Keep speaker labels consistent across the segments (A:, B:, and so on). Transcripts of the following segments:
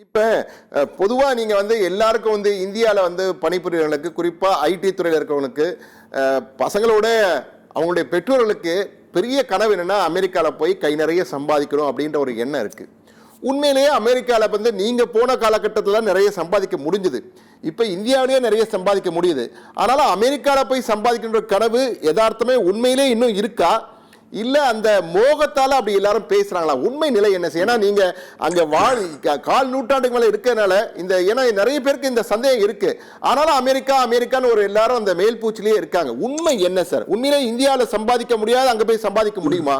A: இப்ப பொதுவா நீங்க எல்லாருக்கும் இந்தியால பணிபுரியவங்களுக்கு, குறிப்பா ஐடி துறையில இருக்கிறவங்களுக்கு, பசங்களோட அவங்களுடைய பெற்றோர்களுக்கு பெரிய கனவு என்னன்னா அமெரிக்கால போய் கை நிறைய சம்பாதிக்கணும் அப்படின்ற ஒரு எண்ணம் இருக்கு. உண்மையிலேயே அமெரிக்கால நீங்க போன காலகட்டத்தில் நிறைய சம்பாதிக்க முடிஞ்சது. இப்ப இந்தியாவிலேயே நிறைய சம்பாதிக்க முடியுது. ஆனாலும் அமெரிக்கால போய் சம்பாதிக்கின்ற கனவு யதார்த்தமே உண்மையிலே இன்னும் இருக்கா, இல்ல அந்த மோகத்தால அப்படி எல்லாரும் பேசுறாங்களா? உண்மை நிலை என்ன? ஏன்னா நீங்க அங்க கால் நூற்றாண்டுக்கு மேல இருக்கிறதுனால ஏன்னா நிறைய பேருக்கு இந்த சந்தேகம் இருக்கு. ஆனாலும் அமெரிக்கா அமெரிக்கான்னு ஒரு எல்லாரும் அந்த மேல் பூச்சிலேயே இருக்காங்க. உண்மை என்ன சார்? உண்மையிலே இந்தியாவில் சம்பாதிக்க முடியாது, அங்க போய் சம்பாதிக்க முடியுமா?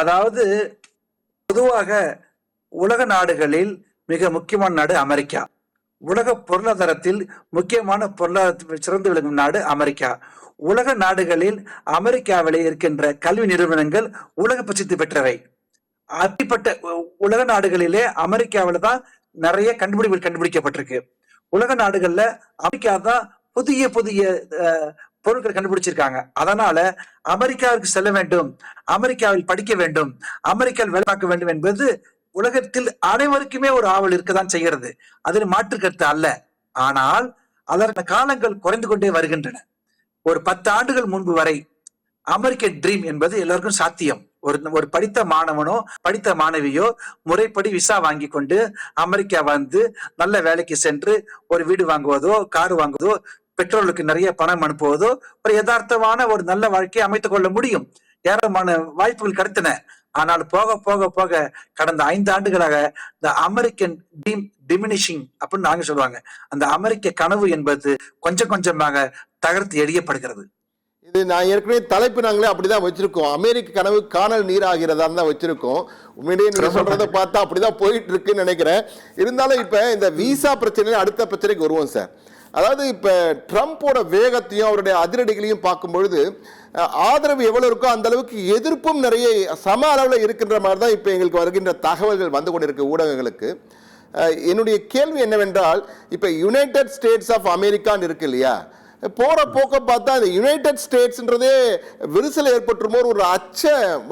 B: அதாவது பொதுவாக உலக நாடுகளில் மிக முக்கியமான நாடு அமெரிக்கா. உலக பொருளாதாரத்தில் முக்கியமான பொருளாதாரத்தில் சிறந்து விளங்கும் நாடு அமெரிக்கா. உலக நாடுகளில் அமெரிக்காவிலே இருக்கின்ற கல்வி நிறுவனங்கள் உலக பிரசித்தி பெற்றவை. அப்படிப்பட்ட உலக நாடுகளிலே அமெரிக்காவில தான் நிறைய கண்டுபிடிப்புகள் கண்டுபிடிக்கப்பட்டிருக்கு. உலக நாடுகள்ல அமெரிக்கா தான் புதிய புதிய பொருட்கள் கண்டுபிடிச்சிருக்காங்க. அதனால அமெரிக்காவிற்கு செல்ல வேண்டும், அமெரிக்காவில் படிக்க வேண்டும், அமெரிக்காவில் வேலை பார்க்க வேண்டும் என்பது உலகத்தில் அனைவருக்குமே ஒரு ஆவல் இருக்கதான் செய்கிறது. அதில் மாற்று கருத்து அல்ல. ஆனால் அதற்கான காலங்கள் குறைந்து கொண்டே வருகின்றன. ஒரு 10 ஆண்டுகள் முன்பு வரை அமெரிக்க ட்ரீம் என்பது எல்லாருக்கும் சாத்தியம். ஒரு படித்த மாணவனோ படித்த மாணவியோ முறைப்படி விசா வாங்கி கொண்டு அமெரிக்கா நல்ல வேலைக்கு சென்று ஒரு வீடு வாங்குவதோ, கார் வாங்குவதோ, பெற்றோர்களுக்கு நிறைய பணம் அனுப்புவதோ, ஒரு யதார்த்தமான ஒரு நல்ல வாழ்க்கையை அமைத்துக் கொள்ள முடியும். ஏராளமான வாய்ப்புகள் கிடைத்தன. ஆனால் போக போக போக கடந்த 5 ஆண்டுகளாக இந்த அமெரிக்கன் ட்ரீம் டிமினிஷிங் அப்படின்னு நாங்க சொல்லுவாங்க. அந்த அமெரிக்க கனவு என்பது கொஞ்சம் கொஞ்சமாக தகர்த்து எறியப்படுகிறது.
A: இது நான் ஏற்கனவே தலைப்பு நாங்களே அப்படிதான் வச்சிருக்கோம். அமெரிக்க கனவு காணல் நீராகிறதா தான் வச்சிருக்கோம். உண்மையிலேயே நீங்க சொல்றதை பார்த்தா அப்படிதான் போயிட்டு இருக்குன்னு நினைக்கிறேன். இருந்தாலும் இப்ப இந்த விசா பிரச்சனையில அடுத்த பிரச்சனைக்கு வருவோம் சார். அதாவது இப்ப ட்ரம்போட வேகத்தையும் அவருடைய அதிரடிகளையும் பார்க்கும் பொழுது ஆதரவு எவ்வளவு இருக்கோ அந்த அளவுக்கு எதிர்ப்பும் நிறைய சம அளவில் இருக்கின்ற மாதிரி தான் இப்ப எங்களுக்கு வருகின்ற தகவல்கள் வந்து கொண்டிருக்கு ஊடகங்களுக்கு. என்னுடைய கேள்வி என்னவென்றால், இப்ப யுனைடெட் ஸ்டேட்ஸ் ஆஃப் அமெரிக்கான்னு இருக்கு இல்லையா, போற போக்க பார்த்தா இந்த யுனைடெட் ஸ்டேட்ஸ்ன்றதே விரிசல் ஏற்பட்டுமோ ஒரு அச்சம்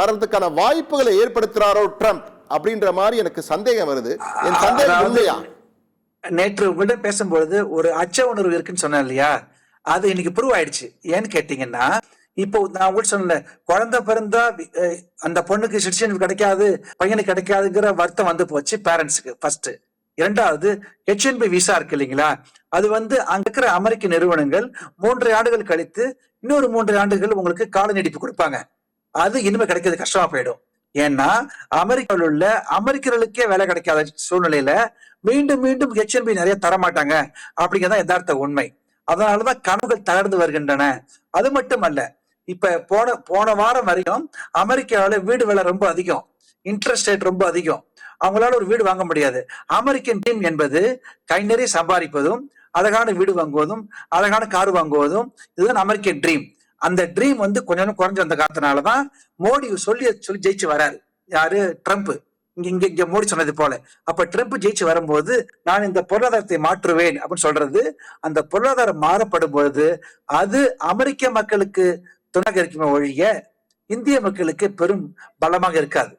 A: வர்றதுக்கான வாய்ப்புகளை ஏற்படுத்துறாரோ ட்ரம்ப் அப்படின்ற மாதிரி எனக்கு சந்தேகம் வருது. என் சந்தேகம் உண்மையா?
B: நேற்று உங்கள்ட்ட பேசும்பொழுது ஒரு அச்ச உணர்வு இருக்குன்னு சொன்னேன் இல்லையா, அது இன்னைக்கு ப்ரூவ் ஆயிடுச்சு. ஏன்னு கேட்டீங்கன்னா, இப்போ நான் உங்களுக்கு சொன்னல, குழந்தை பிறந்தா அந்த பொண்ணுக்கு சிட்டிசன்ஷிப் கிடைக்காது, பையனுக்கு கிடைக்காதுங்கிற வருத்தம் போச்சு பேரண்ட்ஸுக்கு ஃபர்ஸ்ட். இரண்டாவது, H1B விசா இருக்கு இல்லைங்களா, அது அங்க இருக்கிற அமெரிக்க நிறுவனங்கள் 3 ஆண்டுகள் கழித்து இன்னொரு 3 ஆண்டுகள் உங்களுக்கு கால நீடிப்பு கொடுப்பாங்க. அது இனிமே கிடைக்கிறது கஷ்டமா போயிடும். ஏன்னா அமெரிக்காவில் உள்ள அமெரிக்கர்களுக்கே வேலை கிடைக்காத சூழ்நிலையில மீண்டும் மீண்டும் H1B நிறைய தரமாட்டாங்க அப்படிங்கிறதான் யதார்த்த உண்மை. அதனாலதான் கனவுகள் தகர்ந்து வருகின்றன. அது மட்டும் அல்ல, இப்ப போன வாரம் வரைக்கும் அமெரிக்காவில வீடு விலை ரொம்ப அதிகம், இன்ட்ரெஸ்ட் ரேட் ரொம்ப அதிகம், அவங்களால ஒரு வீடு வாங்க முடியாது. அமெரிக்கன் ட்ரீம் என்பது கை நிறைய சம்பாதிப்பதும், அழகான வீடு வாங்குவதும், அழகான கார் வாங்குவதும், இதுதான் அமெரிக்கன் ட்ரீம். அந்த ட்ரீம் கொஞ்சம் குறைஞ்சு வந்த காரணத்தினாலதான் மோடி சொல்லி ஜெயிச்சு வராரு. யாரு? ட்ரம்ப். இங்க மோடி சொன்னது போல. அப்ப ட்ரம்ப் ஜெயிச்சு வரும்போது நான் இந்த பொருளாதாரத்தை மாற்றுவேன் அப்படின்னு சொல்றது, அந்த பொருளாதாரம் மாறப்படும் பொழுது அது அமெரிக்க மக்களுக்கு துணையாக இருக்குமே ஒழிய இந்திய மக்களுக்கு பெரும் பலமாக இருக்காது.